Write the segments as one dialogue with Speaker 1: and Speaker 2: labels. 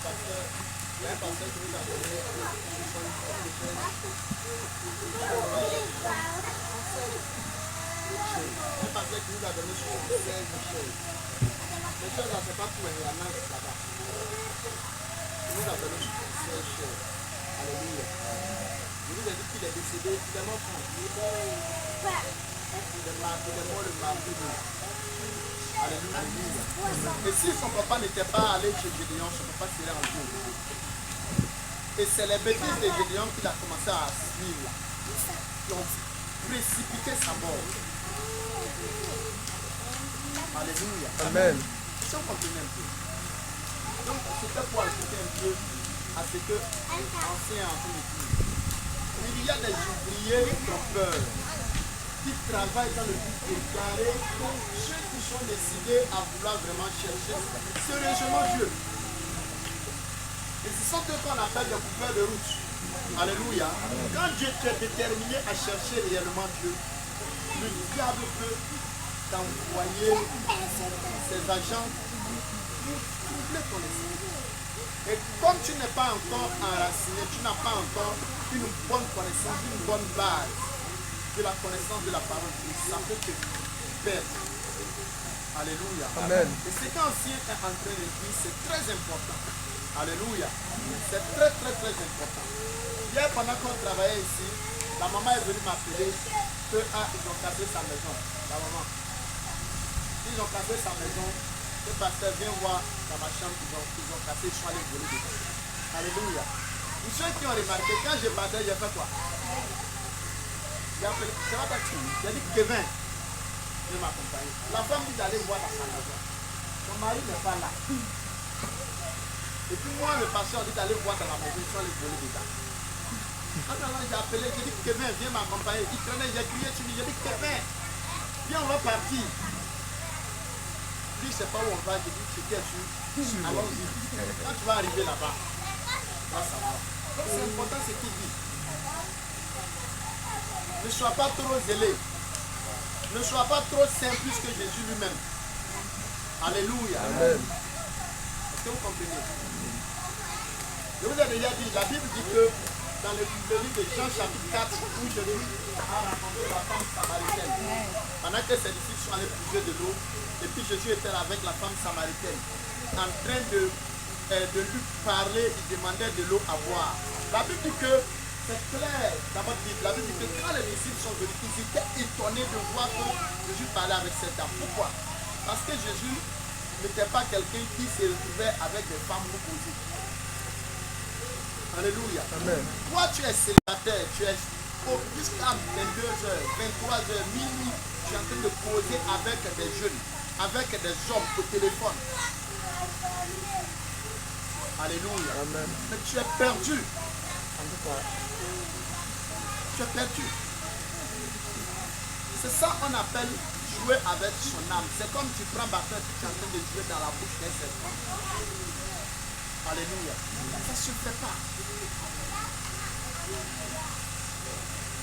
Speaker 1: Il y a un pasteur qui nous a donné un pasteur qui nous a donné 16 choses. Les choses là, c'est pas tout, il y en a là-bas. Il nous a donné 16 choses. Alléluia. Je vous ai dit qu'il est décédé, il est mort quand il est mort le mardi. Alléluia. Et si son papa n'était pas allé chez Gédéon, son papa serait en Dieu. Et c'est les bêtises de Gédéon qu'il a commencé à suivre, qui ont précipité sa mort. Alléluia.
Speaker 2: Amen.
Speaker 1: Si on continue un peu. Donc, c'était pour ajouter un peu à ce que l'ancien a dit. Il y a des ouvriers trompeurs qui travaillent dans le but de déclarer que ceux qui sont décidés à vouloir vraiment chercher sérieusement Dieu. Et ce sont eux qu'on appelle des coupeurs de route. Alléluia. Quand Dieu est déterminé à chercher réellement Dieu, le diable peut t'envoyer ses agents pour troubler ton esprit. Et comme tu n'es pas encore enraciné, tu n'as pas encore une bonne connaissance, une bonne base de la connaissance de la parole de Dieu, ça peut te perdre. Alléluia.
Speaker 2: Amen.
Speaker 1: Et ce qu'ancien est en train de dire, c'est très important. Alléluia. C'est très important. Hier, pendant qu'on travaillait ici, la maman est venue m'appeler que ils ont cassé sa maison. La maman. Ils ont cassé sa maison. Le pasteur vient voir dans ma chambre, ils ont cassé, ils sont allés voler dedans. Alléluia. Pour ceux qui ont remarqué, quand je partais, j'ai fait quoi? J'ai appelé, c'est pas taxi. J'ai dit Kevin, je m'accompagne. La femme dit d'aller voir dans sa maison. Son mari n'est pas là. Et puis moi, le pasteur dit d'aller voir dans la maison, ils sont allés voler dedans. Attends, j'ai appelé, j'ai dit Kevin, viens m'accompagner. Il traînait, j'ai crié sur lui, j'ai dit Kevin, viens, on va partir. Je ne sais pas où on va, je dis c'est qui es-tu? Allons-y. Quand tu vas arriver là-bas, tu vas savoir. Donc c'est important ce qu'il dit. Ne sois pas trop zélé. Ne sois pas trop saint plus que Jésus lui-même. Alléluia.
Speaker 2: Amen.
Speaker 1: Est-ce que vous comprenez? Je vous ai déjà dit, la Bible dit que dans le livre de Jean chapitre 4, où Jésus a rencontré la femme samaritaine. Pendant que ses disciples sont allés puiser de l'eau, et puis Jésus était avec la femme samaritaine, en train de lui parler, il demandait de l'eau à boire. La Bible dit que c'est clair dans votre Bible. La Bible dit que quand les disciples sont venus, ils étaient étonnés de voir que Jésus parlait avec cette dame. Pourquoi? Parce que Jésus n'était pas quelqu'un qui se retrouvait avec des femmes reposées. Alléluia. Amen. Toi, tu es célibataire, tu es jusqu'à 22h, 23h, minuit, tu es en train de causer avec des jeunes, avec des hommes au téléphone. Alléluia. Amen. Mais tu es perdu. Tu es perdu. C'est ça qu'on appelle jouer avec son âme. C'est comme tu prends batteur et tu es en train de jouer dans la bouche d'un serpent. Alléluia. Ça ne se fait pas.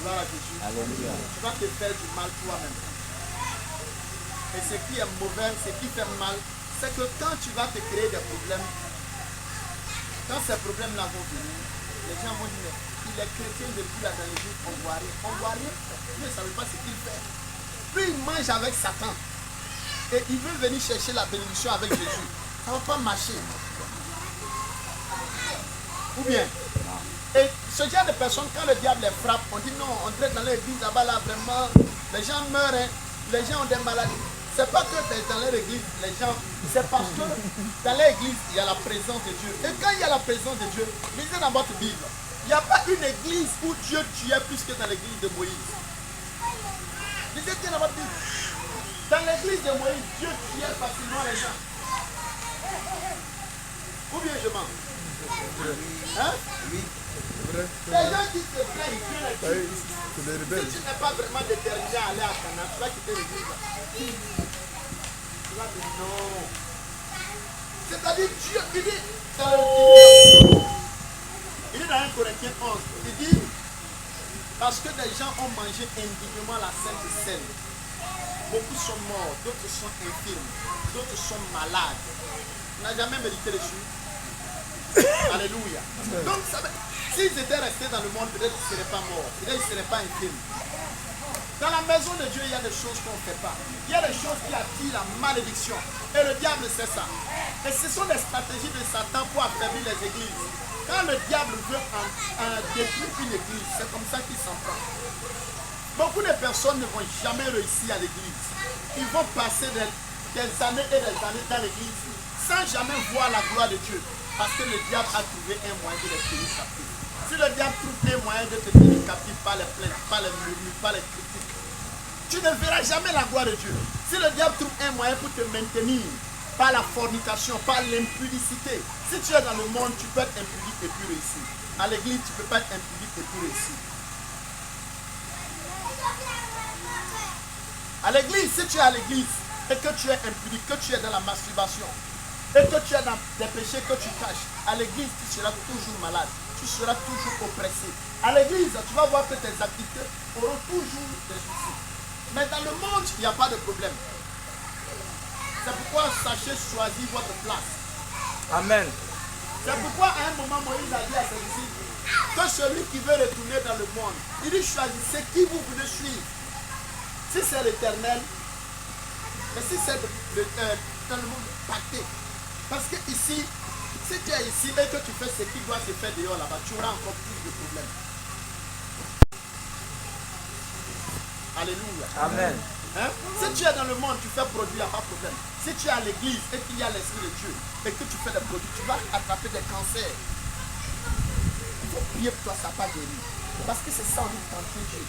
Speaker 1: Gloire à Jésus. Alléluia. Tu vas te faire du mal toi-même. Et ce qui est mauvais, ce qui fait mal, c'est que quand tu vas te créer des problèmes, quand ces problèmes-là vont venir, les gens vont dire, il est chrétien depuis là dans l'église, on ne voit rien. On ne voit rien. Vous ne savez pas ce qu'il fait. Puis il mange avec Satan. Et il veut venir chercher la bénédiction avec Jésus. Ça ne va pas marcher. Ou bien, et ce genre de personnes, quand le diable les frappe, on dit non, on traite dans l'église là-bas, là, vraiment, les gens meurent, hein, les gens ont des maladies. C'est pas que dans leur église, les gens, c'est parce que dans l'église, il y a la présence de Dieu. Et quand il y a la présence de Dieu, lisez dans votre Bible, il n'y a pas une église où Dieu tuait plus que dans l'église de Moïse. Lisez bien dans votre Bible. Dans l'église de Moïse, Dieu tuait facilement les gens. Ou bien je mens? Hein? Oui. Les gens qui se plaignent, Dieu les tue. Si tu n'es pas vraiment déterminé à aller à Canaan, tu vas quitter l'église. Tu vas dire non. C'est-à-dire Dieu, il dit dans 1 Corinthiens 11, il dit parce que des gens ont mangé indignement la Sainte Seine. Beaucoup sont morts, d'autres sont infirmes, d'autres sont malades. Tu n'as jamais médité dessus? Alléluia. Donc, s'ils étaient restés dans le monde, peut-être qu'ils ne seraient pas morts. Peut-être qu'ils ne seraient pas intimes. Dans la maison de Dieu, il y a des choses qu'on ne fait pas. Il y a des choses qui attirent la malédiction. Et le diable sait ça. Et ce sont des stratégies de Satan pour affaiblir les églises. Quand le diable veut détruire une église, c'est comme ça qu'il s'en prend. Beaucoup de personnes ne vont jamais réussir à l'église. Ils vont passer des années et des années dans l'église sans jamais voir la gloire de Dieu. Parce que le diable a trouvé un moyen de les tenir captifs. Si le diable trouve un moyen de te tenir captif par les plaintes, par les murmures, par les critiques, tu ne verras jamais la gloire de Dieu. Si le diable trouve un moyen pour te maintenir par la fornication, par l'impudicité, si tu es dans le monde, tu peux être impudique et puis réussir. À l'église, tu ne peux pas être impudique et puis réussir. À l'église, si tu es à l'église et que tu es impudique, que tu es dans la masturbation, et que tu es dans des péchés que tu caches, à l'église, tu seras toujours malade, tu seras toujours oppressé. À l'église, tu vas voir que tes activités auront toujours des soucis. Mais dans le monde, il n'y a pas de problème. C'est pourquoi sachez choisir votre place. Amen. C'est pourquoi à un moment, Moïse a dit à ses disciples que celui qui veut retourner dans le monde, il dit choisissez qui vous voulez suivre. Si c'est l'Éternel, mais si c'est dans le monde pacté. Parce que ici, si tu es ici et que tu fais ce qui doit se faire dehors là-bas, tu auras encore plus de problèmes. Alléluia. Amen. Hein? Si tu es dans le monde, tu fais produit, il n'y a pas de problème. Si tu es à l'église et qu'il y a l'Esprit de Dieu et que tu fais des produits, tu vas attraper des cancers. Il faut prier pour toi, ça n'a pas guéri. Parce que c'est ça, on dit tenter Dieu.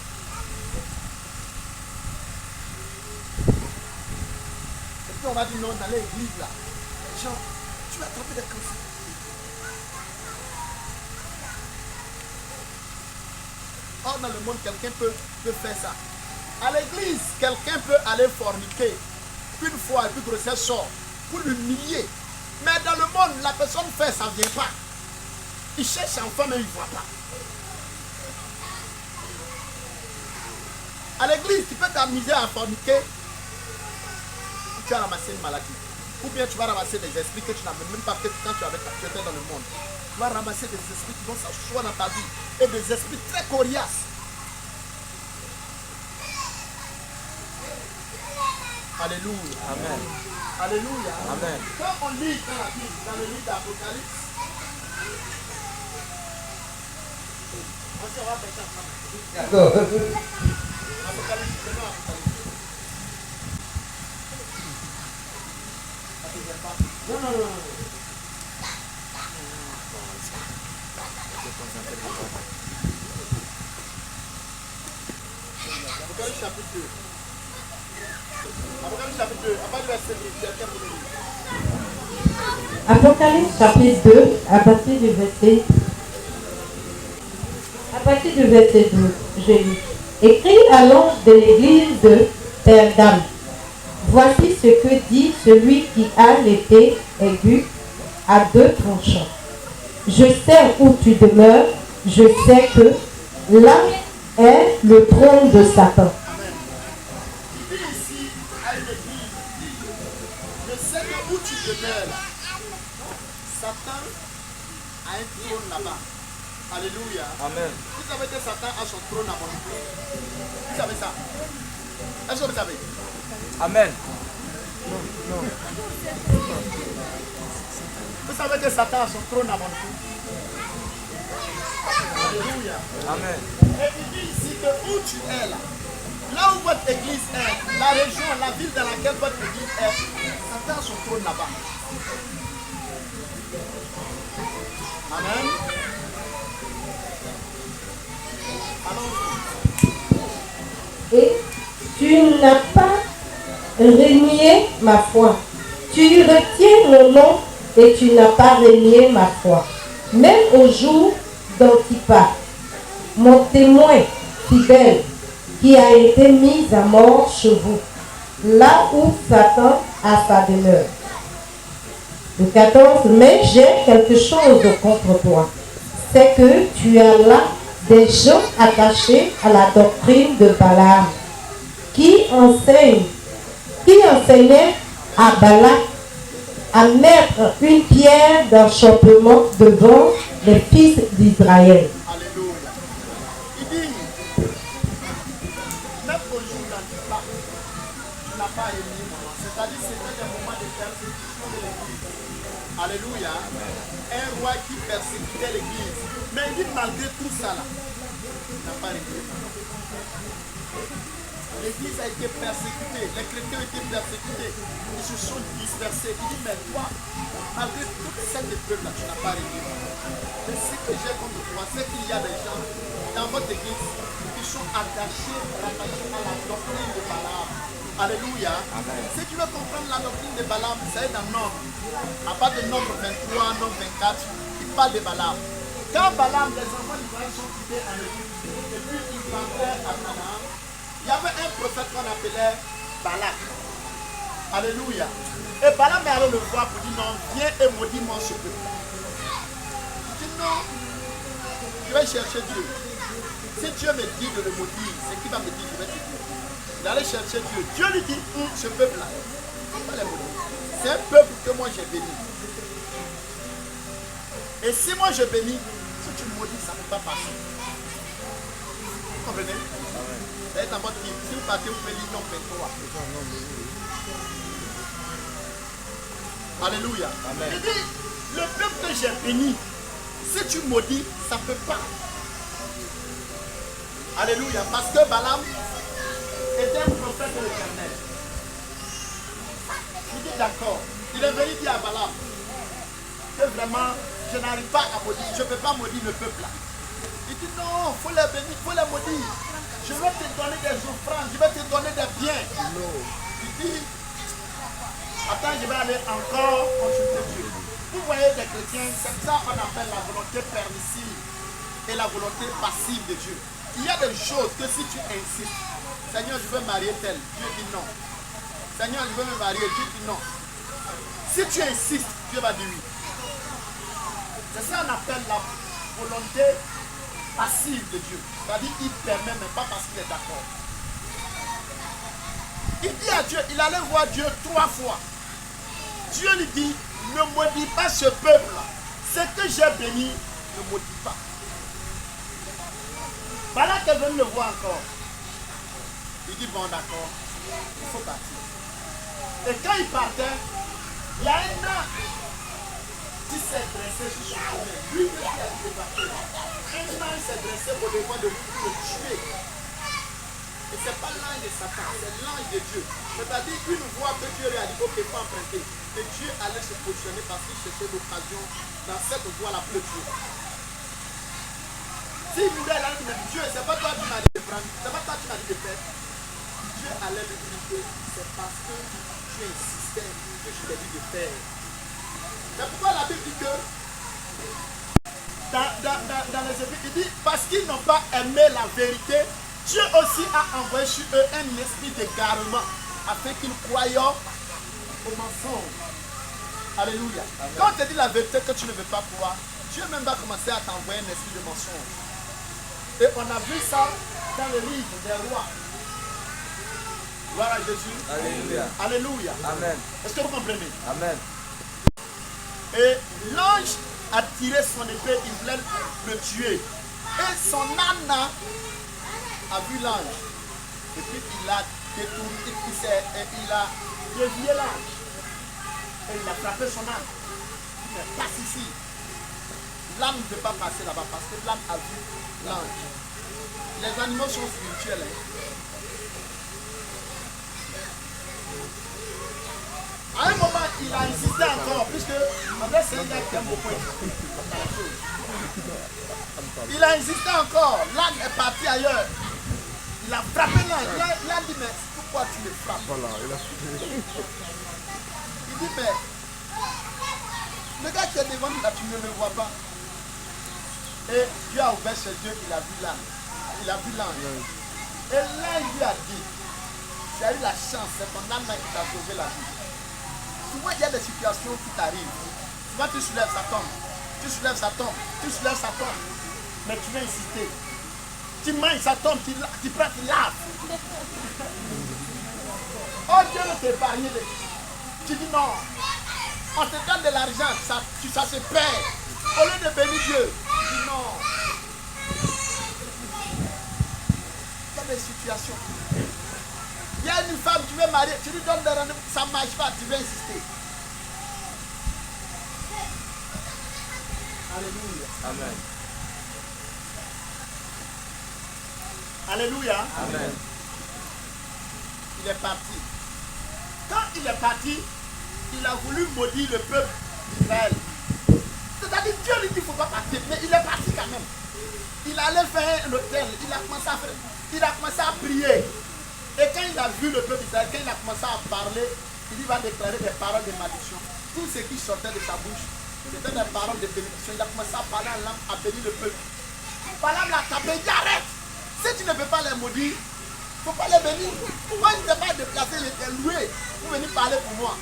Speaker 1: Et puis on va dire non, dans l'église là, genre, tu vas attraper des cancers. Or, dans le monde, quelqu'un peut faire ça. À l'église, quelqu'un peut aller forniquer une fois et puis grossesse sort pour l'humilier. Mais dans le monde, la personne fait, ça ne vient pas. Il cherche enfant, mais il ne voit pas. À l'église, tu peux t'amuser à forniquer. Tu as ramassé une maladie. Ou bien tu vas ramasser des esprits que tu n'avais même pas fait quand tu étais dans le monde. Tu vas ramasser des esprits qui vont s'asseoir dans ta vie. Et des esprits très coriaces. Alléluia. Amen. Alléluia. Amen. Quand on lit dans la Bible, dans le livre d'Apocalypse, on va faire ça. D'accord. Apocalypse, prenons Apocalypse. Non. Apocalypse chapitre 2. Apocalypse chapitre 2, à partir du verset 2.
Speaker 2: Apocalypse chapitre 2, à partir du verset 12, je lis. Écrit à l'ange de l'église de Pergame. Voici ce que dit celui qui a l'épée aiguë à deux tranchants. Je sais où tu demeures, je sais que là est le trône de Satan.
Speaker 1: Amen. Il dit ici à une église, je sais que où tu demeures là, Satan a un trône là-bas. Alléluia. Amen. Vous savez que Satan a son trône à mon cou. Vous savez ça? Est-ce que vous savez? Amen. Non. Vous savez que Satan a son trône à mon cou. Alléluia. Amen. Et il dit ici que où tu es là où votre église est, la région, la ville dans laquelle votre église est, Satan a son trône là-bas. Amen.
Speaker 2: Et tu n'as pas renié ma foi. Tu retiens mon nom et tu n'as pas renié ma foi. Même au jour d'Antipas, mon témoin fidèle, qui a été mis à mort chez vous, là où Satan a sa demeure. Le 14, mais j'ai quelque chose contre toi. C'est que tu as là des gens attachés à la doctrine de Balaam, qui enseignaient à Balak à mettre une pierre d'achoppement devant les fils d'Israël.
Speaker 1: Alléluia. Il dit, même aujourd'hui, tu n'as pas aimé moi. C'est-à-dire c'était des moments de persécution de l'église. Alléluia. Un roi qui persécutait l'église. Mais il dit malgré tout ça là, tu n'as pas aimé moi. L'église a été persécutée, les chrétiens ont été persécutés, ils se sont dispersés. Il dit, mais toi, malgré toute cette épreuve-là, tu n'as pas réglé. Mais ce que j'ai contre toi, c'est qu'il y a des gens dans votre église qui sont rattachés à la doctrine de Balaam. Alléluia. Amen. Si tu veux comprendre la doctrine de Balaam, c'est dans Nombre. À part de Nombre 23, Nombre 24, il parle de Balaam. Quand Balaam, les enfants d'Israël sont quittés en Égypte, et puis ils rentraient à Canaan, il y avait un prophète qu'on appelait Balak. Alléluia. Et Balaam est allé le voir pour dire non, viens et maudis-moi ce peuple. Il dit non, je vais chercher Dieu. Si Dieu me dit de le maudire, c'est qui va me dire je vais te dire. Il allait chercher Dieu. Dieu lui dit, ce peuple-là, pas les maudire. C'est un peuple que moi j'ai béni. Et si moi je bénis, si tu me maudis, ça ne peut pas passer. Vous comprenez? C'est dans votre livre. Si vous partez, vous pouvez lire Nombre 23. Alléluia. Amen. Il dit, le peuple que j'ai béni, si tu maudis, ça ne peut pas. Alléluia. Parce que Balaam était un prophète de l'Éternel. Il dit d'accord. Il est venu dire à Balaam que vraiment, je n'arrive pas à maudire. Je ne peux pas maudire le peuple là. Il dit non, il faut les bénir, il faut les maudire. Je vais te donner des offrandes, je vais te donner des biens. Il dit, attends, je vais aller encore consulter Dieu. Vous voyez les chrétiens, c'est ça qu'on appelle la volonté permissive et la volonté passive de Dieu. Il y a des choses que si tu insistes, Seigneur, je veux marier tel, Dieu dit non. Seigneur, je veux me marier, Dieu dit non. Si tu insistes, Dieu va dire oui. C'est ça qu'on appelle la volonté passive de Dieu. C'est-à-dire qu'il permet, mais pas parce qu'il est d'accord. Il dit à Dieu, il allait voir Dieu 3 fois. Dieu lui dit, ne maudis pas ce peuple-là. Ce que j'ai béni, ne maudis pas. Balak est venu le voir encore. Il dit, bon d'accord, il faut partir. Et quand il partait, il y a un âne qui s'est dressé sur son chemin. Lui qui a débattu. Un âne s'est dressé au devant de lui pour le tuer. Et ce n'est pas l'ange de Satan, c'est l'ange de Dieu. C'est-à-dire une voix que Dieu lui a dit, ok, il faut emprunter. Que Dieu allait se positionner parce qu'il cherchait l'occasion dans cette voie-là pour le tuer. S'il voulait l'ange de Dieu, c'est pas toi qui m'as dit de prendre, c'est pas toi qui m'as dit de faire. Dieu allait lui dire que c'est parce que tu insistais que je t'ai dit de faire. C'est pourquoi la Bible dit que dans les Écritures, il dit parce qu'ils n'ont pas aimé la vérité, Dieu aussi a envoyé sur eux un esprit d'égarement afin qu'ils croient au mensonge. Alléluia. Amen. Quand on te dit la vérité que tu ne veux pas croire, Dieu même va commencer à t'envoyer un esprit de mensonge. Et on a vu ça dans le livre des rois. Gloire à Jésus. Alléluia. Alléluia. Amen. Est-ce que vous comprenez? Amen. Et l'ange a tiré son épée, il voulait le tuer. Et son âne a vu l'ange. Et puis il a détourné, il a dévié l'ange. Et il a frappé son âne. Il dit, passe ici. L'âne ne peut pas passer là-bas parce que l'âne a vu l'ange. Les animaux sont spirituels. À un moment, il a insisté encore, puisque c'est un gars qui aime beaucoup la chose. Il a insisté encore. L'âne est parti ailleurs. Il a frappé l'âne. Il a dit, mais pourquoi tu le frappes? Voilà, il dit, mais le gars qui est devant nous là, tu ne le vois pas. Et Dieu a ouvert ses yeux, il a vu l'âne. Il a vu l'ange. Et l'ange lui a dit, tu as eu la chance, c'est ton âne qui t'a sauvé la vie. Souvent, il y a des situations qui t'arrivent. Souvent, tu soulèves, ça tombe. Tu soulèves, ça tombe. Tu soulèves, ça tombe. Mais tu vas insister. Tu manges, ça tombe. Tu prends, tu laves. Oh, Dieu ne t'épargne. Tu dis non. On te donne de l'argent, ça se perd. Au lieu de bénir Dieu, tu dis non. Il y a des situations. Il y a une femme, tu veux marier, tu lui donnes des rendez-vous, ça ne marche pas, tu veux insister. Alléluia.
Speaker 3: Amen.
Speaker 1: Alléluia.
Speaker 3: Amen.
Speaker 1: Il est parti. Quand il est parti, il a voulu maudire le peuple d'Israël. C'est-à-dire Dieu lui dit qu'il ne faut pas partir, mais il est parti quand même. Il allait faire un hôtel, il a commencé à faire, il a commencé à prier. Et quand il a vu le peuple d'Israël, quand il a commencé à parler, il va déclarer des paroles de malédiction. Tout ce qui sortait de sa bouche, c'était des paroles de bénédiction. Il a commencé à parler en langue, à bénir le peuple. Balaam l'a tapé, il dit arrête. Si tu ne peux pas les maudire, il ne faut pas les bénir. Moi, je ne t'ai pas déplacé, je t'ai loué pour venir parler pour moi.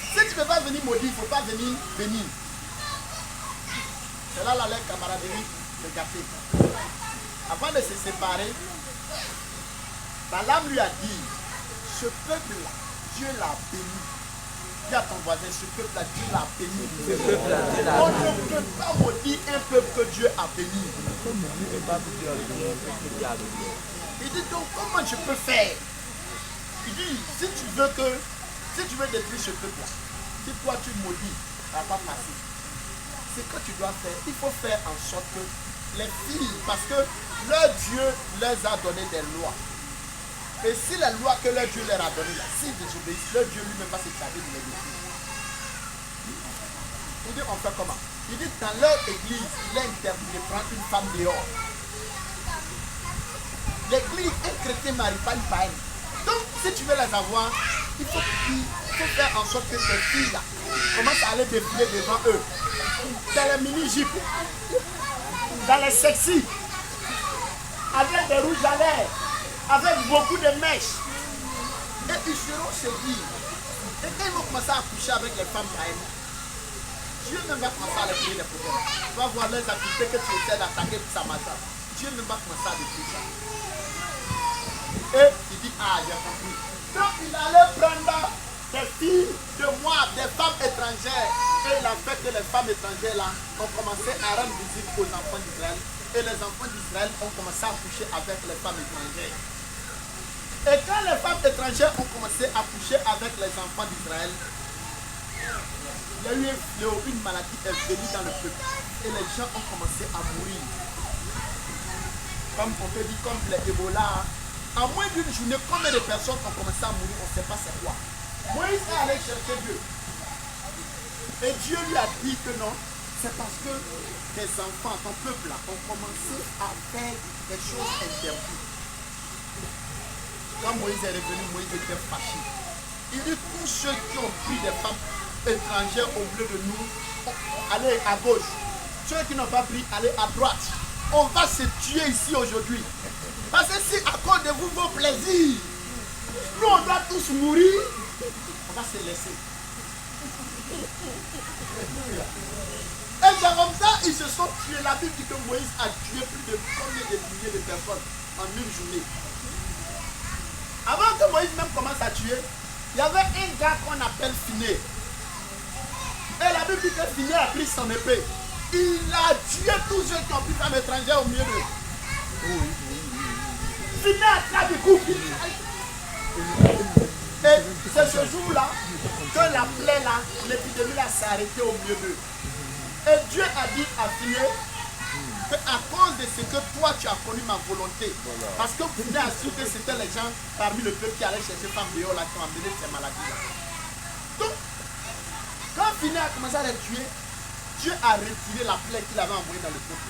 Speaker 1: Si tu ne peux pas venir maudire, il ne faut pas venir bénir. C'est là la camaraderie de gâter. Avant de se séparer, Balaam lui a dit, ce peuple-là, Dieu l'a béni. Dis à ton voisin, ce peuple-là, Dieu l'a béni. On ne peut pas maudire un peuple que Dieu a béni. Il dit donc, comment je peux faire? Il dit, si tu veux détruire ce peuple-là, si toi tu maudis, ça ne va pas passer. Ce que tu dois faire, il faut faire en sorte que les filles, parce que leur Dieu leur a donné des lois. Et si les lois que leur Dieu leur a données, s'ils désobéissent, leur Dieu lui-même va se charger de les détruire. Il dit, on fait comment? Il dit, dans leur église, il est interdit de prendre une femme dehors. L'église, un chrétien ne marie pas une païenne. Donc, si tu veux les avoir, il faut faire en sorte que ces filles-là commencent à aller défiler devant eux. Dans les mini-jupes, dans les sexy, avec des rouges à lèvres, avec beaucoup de mèches. Et ils seront séduits. Et quand ils vont commencer à coucher avec les femmes païennes, Dieu même va commencer à les créer des problèmes. Tu vas voir les activités que tu essaies d'attaquer pour sa matin. Dieu même va commencer à détruire ça. Et il dit, ah, j'ai compris. Donc il allait prendre des filles de Moab, des femmes étrangères. Et il a fait que les femmes étrangères là ont commencé à rendre visite aux enfants d'Israël. Et les enfants d'Israël ont commencé à coucher avec les femmes étrangères. Et quand les femmes étrangères ont commencé à coucher avec les enfants d'Israël, il y a eu une maladie est venue dans le peuple. Et les gens ont commencé à mourir. Comme on peut dire, comme les Ebola. En moins d'une journée, combien de personnes ont commencé à mourir, on ne sait pas c'est quoi. Moïse est allé chercher Dieu. Et Dieu lui a dit que non, c'est parce que tes enfants, ton peuple là, ont commencé à faire des choses interdites. Quand Moïse est revenu, Moïse était fâché. Il dit, tous ceux qui ont pris des femmes étrangères au milieu de nous, allez à gauche. Ceux qui n'ont pas pris, allez à droite. On va se tuer ici aujourd'hui. Parce que si à cause de vous, vos plaisirs, nous on doit tous mourir, on va se laisser. Et c'est comme ça, ils se sont tués. La Bible dit que Moïse a tué plus de combien de milliers de personnes en une journée. Avant que Moïse même commence à tuer, il y avait un gars qu'on appelle Finé. Et la Bible dit que Finé a pris son épée. Il a tué tous ceux qui ont pris femme étrangère au milieu d'eux. Finé a traité du coup. Et c'est ce jour-là que la plaie là, l'épidémie là s'est arrêtée au milieu d'eux. Et Dieu a dit à Finé, à cause de ce que toi tu as connu ma volonté, parce que vous avez su que c'était les gens parmi le peuple qui allaient chercher femmes dehors là qui ont amené ces maladies là. Donc, quand Finé a commencé à les tuer, Dieu a retiré la plaie qu'il avait envoyée dans le peuple.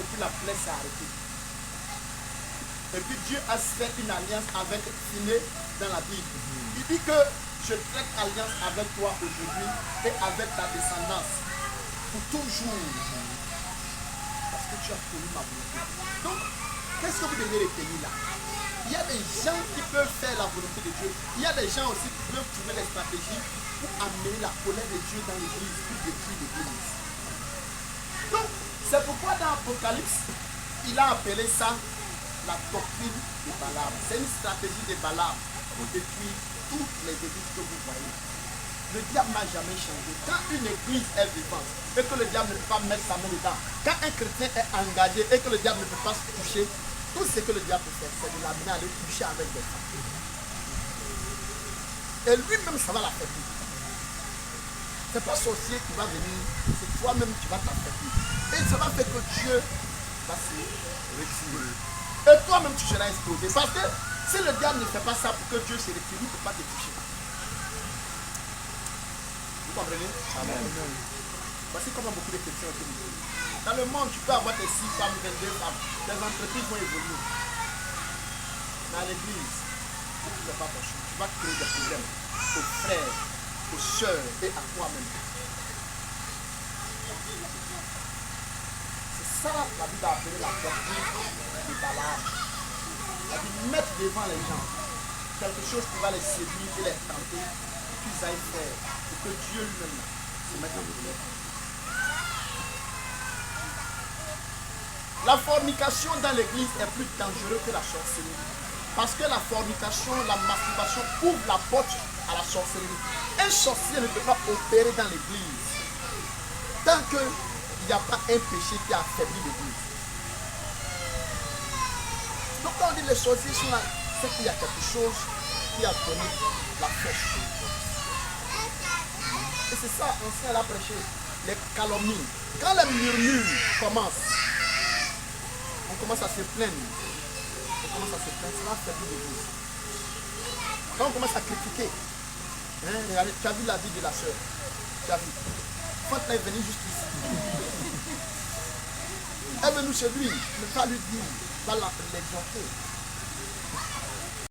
Speaker 1: Et puis la plaie s'est arrêtée. Et puis Dieu a fait une alliance avec Finé dans la Bible. Il dit que je traite alliance avec toi aujourd'hui et avec ta descendance pour toujours. Parce que tu as connu ma volonté. Donc, qu'est-ce que vous devez retenir là? Il y a des gens qui peuvent faire la volonté de Dieu. Il y a des gens aussi qui peuvent trouver des stratégies pour amener la colère de Dieu dans l'église, pour détruire l'église. Donc, c'est pourquoi dans l'Apocalypse, il a appelé ça la doctrine de Balaam. C'est une stratégie de Balaam pour détruire toutes les églises que vous voyez. Le diable n'a jamais changé. Quand une église est vivante et que le diable ne peut pas mettre sa main dedans, quand un chrétien est engagé et que le diable ne peut pas se toucher, tout ce que le diable peut faire, c'est de l'amener à aller toucher avec des femmes. Et lui-même, ça va l'affaiblir. Ce n'est pas sorcier qui va venir, c'est toi-même qui vas t'affaiblir. Et ça va faire que Dieu va se retirer. Et toi-même, tu seras explosé. Parce que si le diable ne fait pas ça pour que Dieu se retire, il ne peut pas te toucher. Vous comprenez? Amen. Voici comment beaucoup de chrétiens ont été mis. Dans le monde, tu peux avoir tes 6 femmes, 22 femmes. Les entreprises vont évoluer. Mais à l'église, si tu ne fais pas attention, tu vas créer des problèmes aux frères, aux soeurs et à toi-même. C'est ça la Bible a appelé la doctrine de Balaam. Elle dit mettre devant les gens quelque chose qui va les séduire et les tenter, qu'ils aillent faire pour que Dieu lui-même se mette en colère. La fornication dans l'église est plus dangereuse que la sorcellerie. Parce que la fornication, la masturbation ouvre la porte à la sorcellerie. Un sorcier ne peut pas opérer dans l'église tant qu'il n'y a pas un péché qui a affaibli l'église. Donc quand on dit les sorciers sont là, c'est qu'il y a quelque chose qui a donné la flèche. Et c'est ça, ancien l'a prêché, les calomnies. Quand les murmures commencent, on commence à se plaindre. On commence à se plaindre, ça va affaiblir l'église. Quand on commence à critiquer, hein, regardez, tu as vu la vie de la soeur. Tu as vu. Quand elle est venue juste ici, elle est venue chez lui, ne pas lui dire, va l'exhorter.